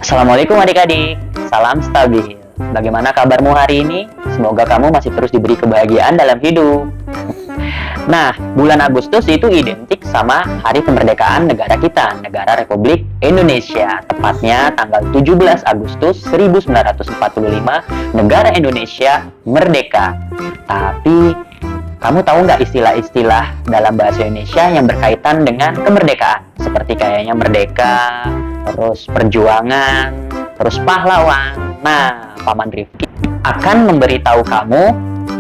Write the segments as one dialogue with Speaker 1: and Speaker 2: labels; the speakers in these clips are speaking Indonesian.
Speaker 1: Assalamualaikum adik-adik, salam stabil. Bagaimana kabarmu hari ini? Semoga kamu masih terus diberi kebahagiaan dalam hidup. Nah, bulan Agustus itu identik sama hari kemerdekaan negara kita, negara Republik Indonesia. Tepatnya tanggal 17 Agustus 1945, negara Indonesia merdeka. Tapi, kamu tahu nggak istilah-istilah dalam bahasa Indonesia yang berkaitan dengan kemerdekaan? Seperti kayaknya merdeka, terus perjuangan, terus pahlawan. Nah, Paman Rifki akan memberitahu kamu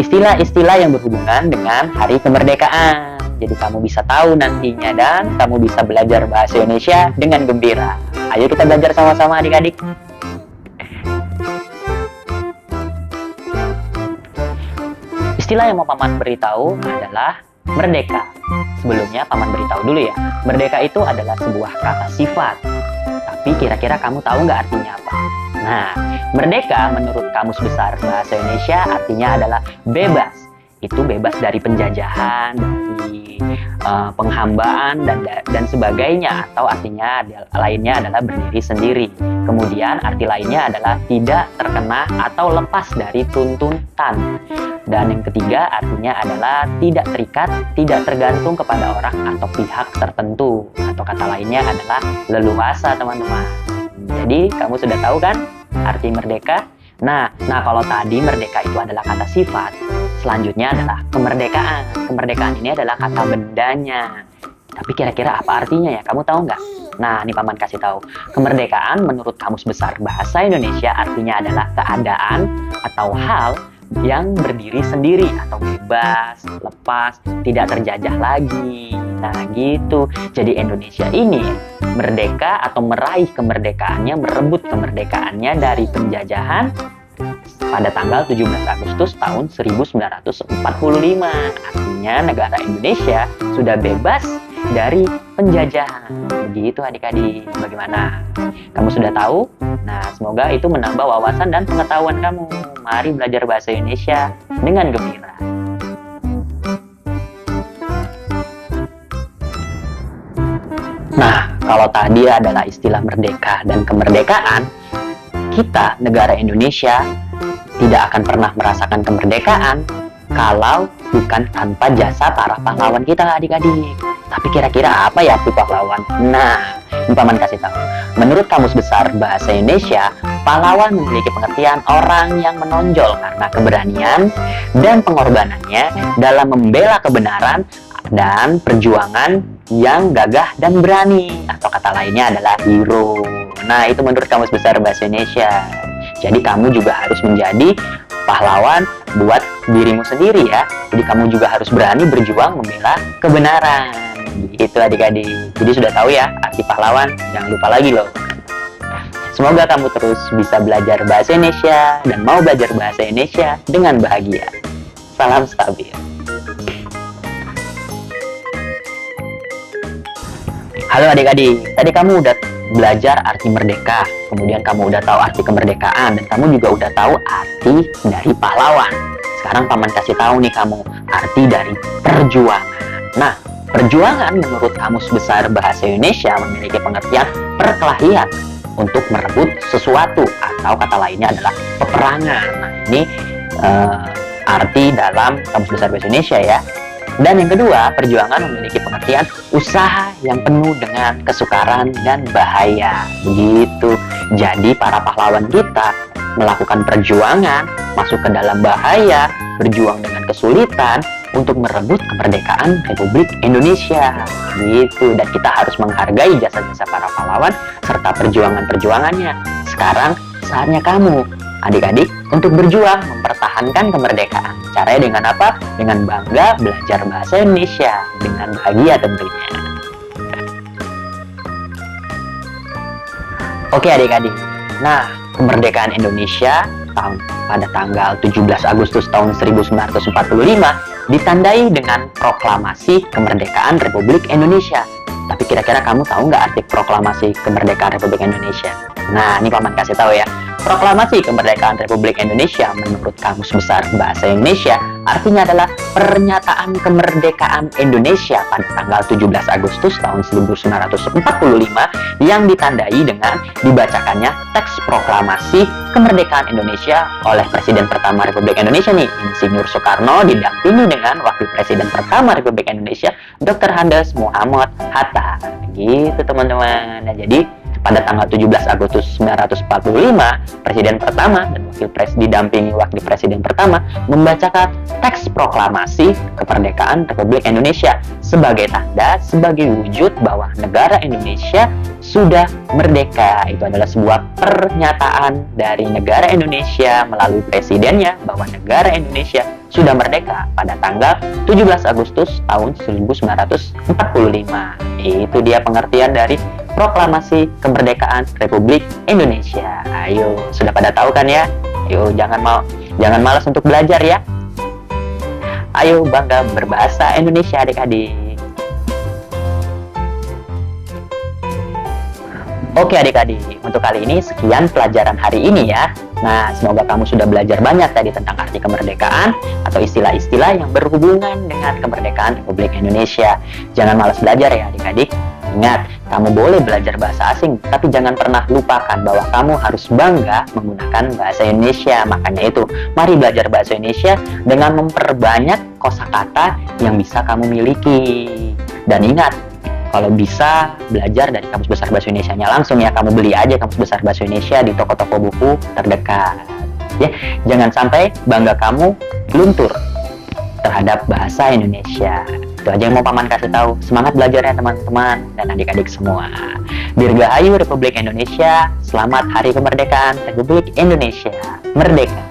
Speaker 1: istilah-istilah yang berhubungan dengan hari kemerdekaan. Jadi kamu bisa tahu nantinya dan kamu bisa belajar bahasa Indonesia dengan gembira. Ayo kita belajar sama-sama adik-adik. Istilah yang mau Paman beritahu adalah merdeka. Sebelumnya Paman beritahu dulu ya, merdeka itu adalah sebuah kata sifat. Tapi kira-kira kamu tahu nggak artinya apa? Nah, merdeka menurut Kamus Besar Bahasa Indonesia artinya adalah bebas. Itu bebas dari penjajahan, dari penghambaan dan sebagainya. Atau artinya lainnya adalah berdiri sendiri. Kemudian arti lainnya adalah tidak terkena atau lepas dari tuntutan. Dan yang ketiga artinya adalah tidak terikat, tidak tergantung kepada orang atau pihak tertentu. Atau kata lainnya adalah leluasa teman-teman. Jadi kamu sudah tahu kan arti merdeka? Nah kalau tadi merdeka itu adalah kata sifat, selanjutnya adalah kemerdekaan. Kemerdekaan ini adalah kata bendanya. Tapi kira-kira apa artinya ya? Kamu tahu nggak? Nah, ini Paman kasih tahu. Kemerdekaan menurut Kamus Besar Bahasa Indonesia artinya adalah keadaan atau hal yang berdiri sendiri atau bebas, lepas, tidak terjajah lagi. Nah gitu. Jadi Indonesia ini merdeka atau meraih kemerdekaannya, merebut kemerdekaannya dari penjajahan pada tanggal 17 Agustus tahun 1945. Artinya negara Indonesia sudah bebas dari penjajahan. Begitu adik-adik. Bagaimana? Kamu sudah tahu? Nah, semoga itu menambah wawasan dan pengetahuan kamu. Mari belajar bahasa Indonesia dengan gembira. Nah, kalau tadi adalah istilah merdeka dan kemerdekaan, kita, negara Indonesia, tidak akan pernah merasakan kemerdekaan kalau bukan tanpa jasa para pahlawan kita, adik-adik. Tapi kira-kira apa ya arti pahlawan? Nah, Paman kasih tahu. Menurut Kamus Besar Bahasa Indonesia, pahlawan memiliki pengertian orang yang menonjol karena keberanian dan pengorbanannya dalam membela kebenaran dan perjuangan yang gagah dan berani. Atau kata lainnya adalah hero. Nah, itu menurut Kamus Besar Bahasa Indonesia. Jadi kamu juga harus menjadi pahlawan buat dirimu sendiri ya. Jadi kamu juga harus berani berjuang membela kebenaran. Gitu adik-adik. Jadi sudah tahu ya arti pahlawan. Jangan lupa lagi loh. Semoga kamu terus bisa belajar bahasa Indonesia dan mau belajar bahasa Indonesia dengan bahagia. Salam stabil. Halo adik-adik. Tadi kamu udah belajar arti merdeka, kemudian kamu udah tahu arti kemerdekaan, dan kamu juga udah tahu arti dari pahlawan. Sekarang Paman kasih tahu nih kamu arti dari perjuangan. Nah, perjuangan menurut Kamus Besar Bahasa Indonesia memiliki pengertian perkelahian untuk merebut sesuatu, atau kata lainnya adalah peperangan. Nah, ini arti dalam Kamus Besar Bahasa Indonesia ya. Dan yang kedua, perjuangan memiliki pengertian usaha yang penuh dengan kesukaran dan bahaya. Begitu. Jadi para pahlawan kita melakukan perjuangan, masuk ke dalam bahaya, berjuang dengan kesulitan untuk merebut kemerdekaan Republik Indonesia. Gitu. Dan kita harus menghargai jasa-jasa para pahlawan serta perjuangan-perjuangannya. Sekarang saatnya kamu, adik-adik, untuk berjuang mempertahankan kemerdekaan. Caranya dengan apa? Dengan bangga belajar bahasa Indonesia dengan bahagia tentunya. Oke adik-adik. Nah, kemerdekaan Indonesia pada tanggal 17 Agustus tahun 1945 ditandai dengan proklamasi kemerdekaan Republik Indonesia. Tapi kira-kira kamu tahu nggak arti proklamasi kemerdekaan Republik Indonesia? Nah, ini Paman kasih tahu ya. Proklamasi Kemerdekaan Republik Indonesia menurut Kamus Besar Bahasa Indonesia artinya adalah pernyataan kemerdekaan Indonesia pada tanggal 17 Agustus tahun 1945 yang ditandai dengan dibacakannya teks proklamasi kemerdekaan Indonesia oleh Presiden pertama Republik Indonesia nih, Insinyur Soekarno, didampingi dengan Wakil Presiden pertama Republik Indonesia, Dr. Andes Muhammad Hatta. Gitu teman-teman. Nah, jadi pada tanggal 17 Agustus 1945, Presiden pertama dan Wakil Presiden didampingi Wakil Presiden pertama membacakan teks proklamasi kemerdekaan Republik Indonesia sebagai tanda, sebagai wujud bahwa negara Indonesia sudah merdeka. Itu adalah sebuah pernyataan dari negara Indonesia melalui presidennya bahwa negara Indonesia sudah merdeka pada tanggal 17 Agustus tahun 1945. Itu dia pengertian dari proklamasi kemerdekaan Republik Indonesia. Ayo, sudah pada tahu kan ya? Ayo, jangan malas untuk belajar ya. Ayo bangga berbahasa Indonesia adik-adik. Oke adik-adik, untuk kali ini sekian pelajaran hari ini ya. Nah, semoga kamu sudah belajar banyak tadi tentang arti kemerdekaan atau istilah-istilah yang berhubungan dengan kemerdekaan Republik Indonesia. Jangan malas belajar ya adik-adik. Ingat, kamu boleh belajar bahasa asing, tapi jangan pernah lupakan bahwa kamu harus bangga menggunakan bahasa Indonesia. Makanya itu, mari belajar bahasa Indonesia dengan memperbanyak kosakata yang bisa kamu miliki. Dan ingat, kalau bisa belajar dari Kamus Besar Bahasa Indonesianya langsung ya, kamu beli aja Kamus Besar Bahasa Indonesia di toko-toko buku terdekat. Ya, jangan sampai bangga kamu luntur terhadap bahasa Indonesia. Itu aja yang mau Paman kasih tahu. Semangat belajarnya teman-teman dan adik-adik semua. Dirgahayu Republik Indonesia. Selamat Hari Kemerdekaan Republik Indonesia. Merdeka!